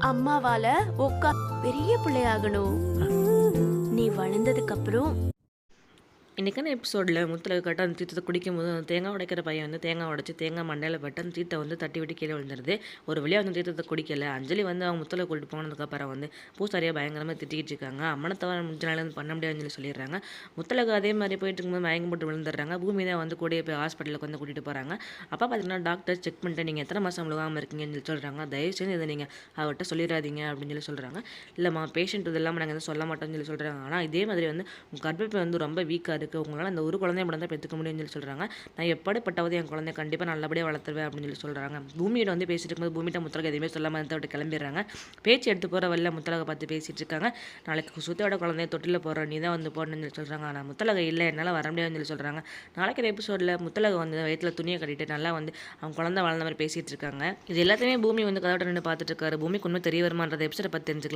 அம்மாவால உக்கா பெரிய பிள்ளையாகணும். நீ வளர்ந்ததுக்கு அப்புறம் இன்றைக்கான எபிசோடில் முத்தில் கரெக்டாக அந்த தீர்த்தத்தை குடிக்கும்போது அந்த தேங்காய் உடைக்கிற பையன் வந்து தேங்காய் உடைச்சி தேங்காய் மண்டையில் பட்டு அந்த தீர்த்தை வந்து தட்டி விட்டு கீழே விழுந்துருது. ஒரு வழியாக அந்த தீர்த்தத்தை குடிக்கல. அஞ்சலி வந்து அவங்க முத்தில் கூட்டிட்டு போனதுக்கப்புறம் வந்து பூசாரியாக பயங்கரமாக திட்டிக்கிட்டு இருக்காங்க. அம்மனை தவிர முடிஞ்ச நாள் வந்து பண்ண முடியாதுன்னு சொல்லி சொல்லிடுறாங்க. முத்தலுக்கு அதே மாதிரி போயிட்டு இருக்கும்போது மயக்கம் போட்டு விழுந்துடுறாங்க. பூமி தான் வந்து கூடயே போய் ஹாஸ்பிட்டலுக்கு வந்து கூட்டிகிட்டு போகிறாங்க. அப்போ பார்த்தீங்கன்னா டாக்டர் செக் பண்ணிட்டு நீங்கள் எத்தனை மாதம் விழுகாமல் இருக்கீங்கன்னு சொல்லி சொல்கிறாங்க. தயவு செஞ்சு இதை நீங்கள் அவர்கிட்ட சொல்லிடாதீங்க அப்படின்னு சொல்லி சொல்கிறாங்க. இல்லைம்மா பேஷண்ட் இது இல்லாமல் நாங்கள் எதுவும் சொல்ல மாட்டோம்னு சொல்லி சொல்கிறாங்க. ஆனால் இதே மாதிரி வந்து உங்கள் கர்ப்பப்பை வந்து ரொம்ப வீக்காக இருக்குது, உங்களால் அந்த ஒரு குழந்தைய மட்டும் தான் பெற்றுக்க முடியும்னு சொல்லி சொல்கிறாங்க. நான் எப்படிப்பட்டாவது என் குழந்தைய கண்டிப்பாக நல்லபடியாக வளர்த்துருவேன் அப்படின்னு சொல்லி சொல்கிறாங்க. பூமியோட வந்து பேசிட்டு இருக்கும்போது பூமிட்ட முத்தலக எதுவுமே சொல்லாமல் இருந்த விட்டு கிளம்பிடுறாங்க. பேச்சு எடுத்து போகிற வழியில் முத்தலகை பார்த்து பேசிட்டு இருக்காங்க. நாளைக்கு சுத்தையோட குழந்தைய தொட்டில் போகிற நீ தான் வந்து போடணும்னு சொல்லி சொல்கிறாங்க. ஆனால் முத்தலகை இல்லை, என்னால் வர முடியாதுன்னு சொல்லி சொல்கிறாங்க. நாளைக்கு எபிசோடில் முத்தலகை வந்து வயிற்றில் துணியை கட்டிட்டு நல்லா வந்து அவங்க குழந்தை வளர்ந்த மாதிரி பேசிகிட்டு இருக்காங்க. இது எல்லாத்தையுமே பூமி வந்து கதவிட்ட நின்று பார்த்துட்டு இருக்காரு. பூமிக்கு உண்மை தெரிய வருமானதை எபிசோட பார்த்து தெரிஞ்சுக்கலாம்.